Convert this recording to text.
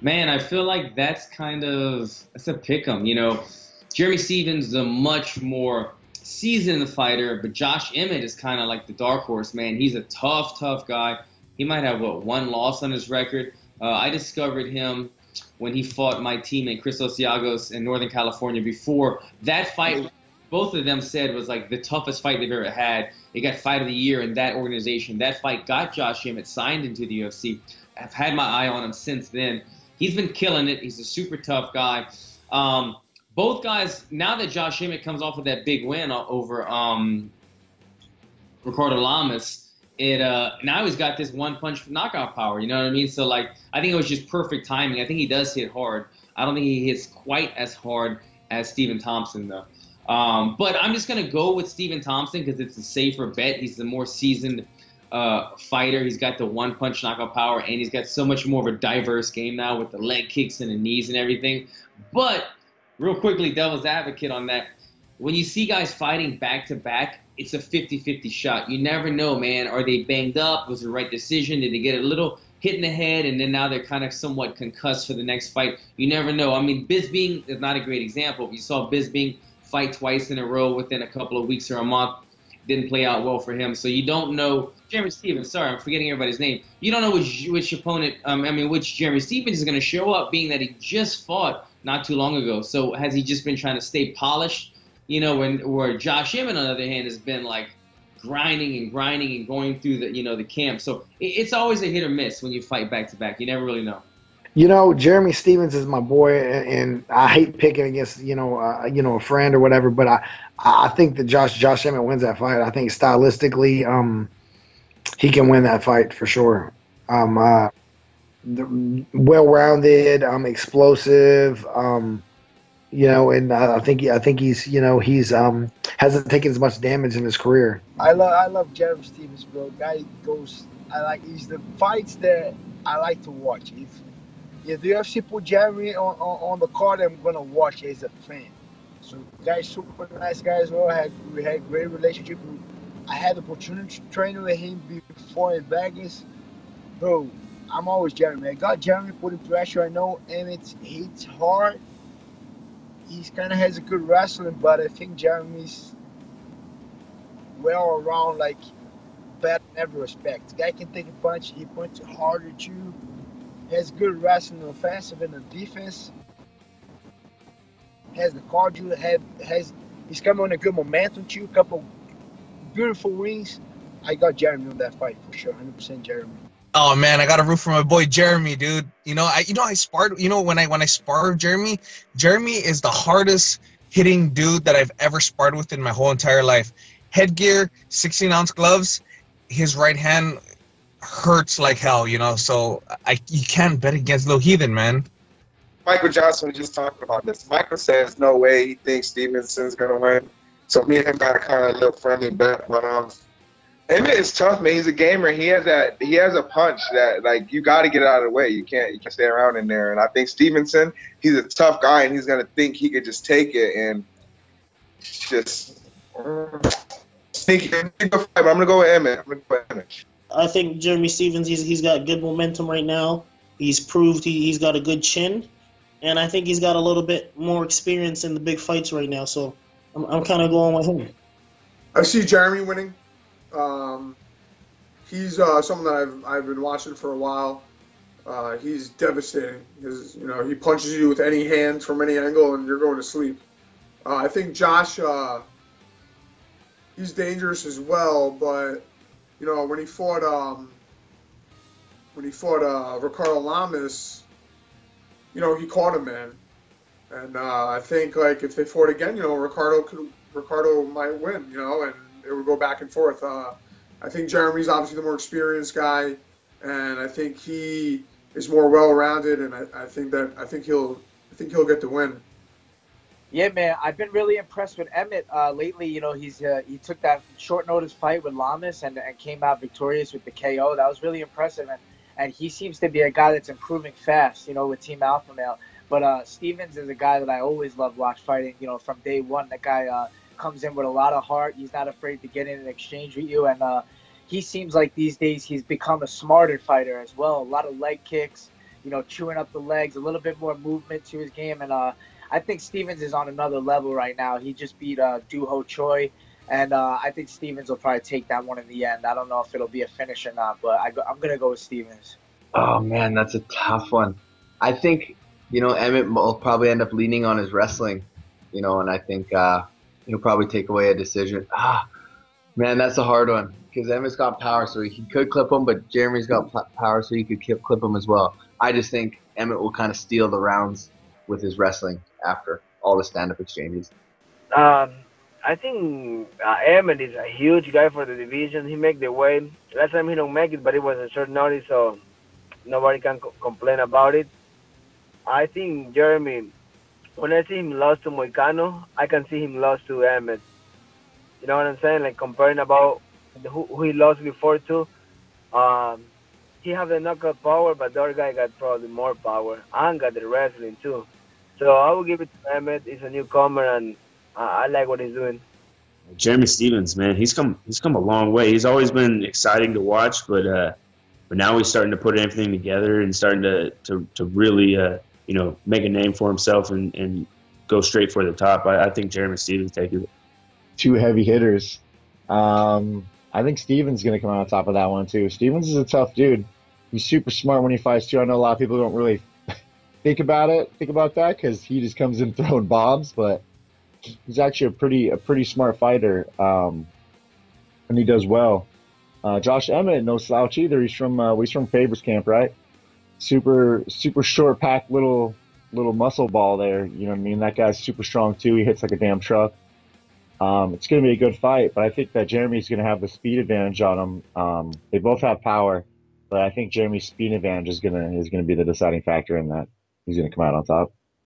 Man, I feel like that's a pick 'em. Jeremy Stevens is a much more seasoned fighter, but Josh Emmett is kind of like the dark horse, man. He's a tough, tough guy. He might have one loss on his record. I discovered him when he fought my teammate Chris Osiagos in Northern California. Before that fight, both of them said was like the toughest fight they've ever had. It got Fight of the Year in that organization. That fight got Josh Emmett signed into the UFC. I've had my eye on him since then. He's been killing it. He's a super tough guy. Both guys, now that Josh Emmett comes off of that big win over Ricardo Lamas, now he's got this one-punch knockout power. You know what I mean? So, like, I think it was just perfect timing. I think he does hit hard. I don't think he hits quite as hard as Stephen Thompson, though. But I'm just going to go with Stephen Thompson because it's a safer bet. He's the more seasoned fighter. He's got the one-punch knockout power, and he's got so much more of a diverse game now with the leg kicks and the knees and everything. But real quickly, devil's advocate on that. When you see guys fighting back-to-back, it's a 50-50 shot. You never know, man. Are they banged up? Was it the right decision? Did they get a little hit in the head, and then now they're kind of somewhat concussed for the next fight? You never know. I mean, Bisping is not a great example. You saw Bisping fight twice in a row within a couple of weeks or a month. Didn't play out well for him. So you don't know. Jeremy Stevens, sorry, I'm forgetting everybody's name. You don't know which opponent, which Jeremy Stevens is going to show up, being that he just fought not too long ago. So has he just been trying to stay polished? Where Josh Emmett, on the other hand, has been like grinding and going through the camp. So it's always a hit or miss when you fight back to back. You never really know. Jeremy Stevens is my boy, and I hate picking against a friend or whatever. But I think that Josh Emmett wins that fight. I think stylistically, he can win that fight for sure. Well-rounded, explosive. And I think he's hasn't taken as much damage in his career. I love Jeremy Stevens, bro. Guy goes. He's the fights that I like to watch. If the UFC put Jeremy on the card, I'm gonna watch as a fan. So guy's super nice guy as well. We had great relationship. I had the opportunity to train with him before in Vegas. Bro, I'm always Jeremy. I got Jeremy putting pressure. I know Emmett hits hard. He's kind of has a good wrestling, but I think Jeremy's well around, like, better in every respect. The guy can take a punch. He punches harder too. Has good wrestling, offensive and the defense. Has the cardio. He's coming on a good momentum too. A couple beautiful wins. I got Jeremy on that fight for sure. 100% Jeremy. Oh man, I gotta root for my boy Jeremy, dude. I sparred. When I spar with Jeremy, Jeremy is the hardest hitting dude that I've ever sparred with in my whole entire life. Headgear, 16-ounce gloves. His right hand hurts like hell, So you can't bet against Lil Heathen, man. Michael Johnson was just talking about this. Michael says no way he thinks Stevenson's gonna win. So me and him got a kind of little friendly bet, but Emmett is tough, man. He's a gamer. He has a punch that, like, you got to get it out of the way. You can't stay around in there. And I think Stevenson, he's a tough guy, and he's gonna think he could just take it and just sneak in. But I'm gonna go with Emmett. I think Jeremy Stevens, he's got good momentum right now. He's proved he's got a good chin, and I think he's got a little bit more experience in the big fights right now. So I'm kind of going with him. I see Jeremy winning. He's someone that I've been watching for a while. He's devastating. He punches you with any hand from any angle, and you're going to sleep. I think Josh, he's dangerous as well, but when he fought Ricardo Lamas, he caught him, man. And I think, like, if they fought again, Ricardo might win, and it would go back and forth. I think Jeremy's obviously the more experienced guy, and I think he is more well-rounded, and I think he'll get the win. Yeah, man, I've been really impressed with Emmett lately. He took that short notice fight with Lamas and came out victorious with the KO. That was really impressive, and he seems to be a guy that's improving fast. With Team Alpha Male. But Stevens is a guy that I always loved watch fighting. From day one, that guy comes in with a lot of heart. He's not afraid to get in an exchange with you, and he seems like these days he's become a smarter fighter as well. A lot of leg kicks. chewing up the legs, a little bit more movement to his game. And I think Stevens is on another level right now. He just beat Doo Ho Choi. And I think Stevens will probably take that one in the end. I don't know if it'll be a finish or not, but I'm going to go with Stevens. Oh, man, that's a tough one. I think, Emmett will probably end up leaning on his wrestling, and I think he'll probably take away a decision. Man, that's a hard one because Emmett's got power, so he could clip him, but Jeremy's got power, so he could clip him as well. I just think Emmett will kind of steal the rounds with his wrestling after all the stand-up exchanges. I think Emmett is a huge guy for the division. He make the weight. Last time he don't make it, but it was a short notice, so nobody can complain about it. I think Jeremy, when I see him lost to Moicano, I can see him lost to Emmett. You know what I'm saying? Like comparing about who he lost before to. He have the knockout power, but the other guy got probably more power and got the wrestling too. So I will give it to Emmett. He's a newcomer, and I like what he's doing. Jeremy Stevens, man, he's come a long way. He's always been exciting to watch, but now he's starting to put everything together and starting to really make a name for himself and go straight for the top. I think Jeremy Stevens takes it. Two heavy hitters. I think Stevens is going to come out on top of that one too. Stevens is a tough dude. He's super smart when he fights too. I know a lot of people don't really think about that because he just comes in throwing bombs, but he's actually a pretty smart fighter, and he does well. Josh Emmett, no slouch either. He's from Faber's camp, right? Super short packed little muscle ball there. You know what I mean? That guy's super strong too. He hits like a damn truck. It's going to be a good fight, but I think that Jeremy's going to have the speed advantage on him. They both have power, but I think Jeremy's speed advantage is going to be the deciding factor in that. He's going to come out on top.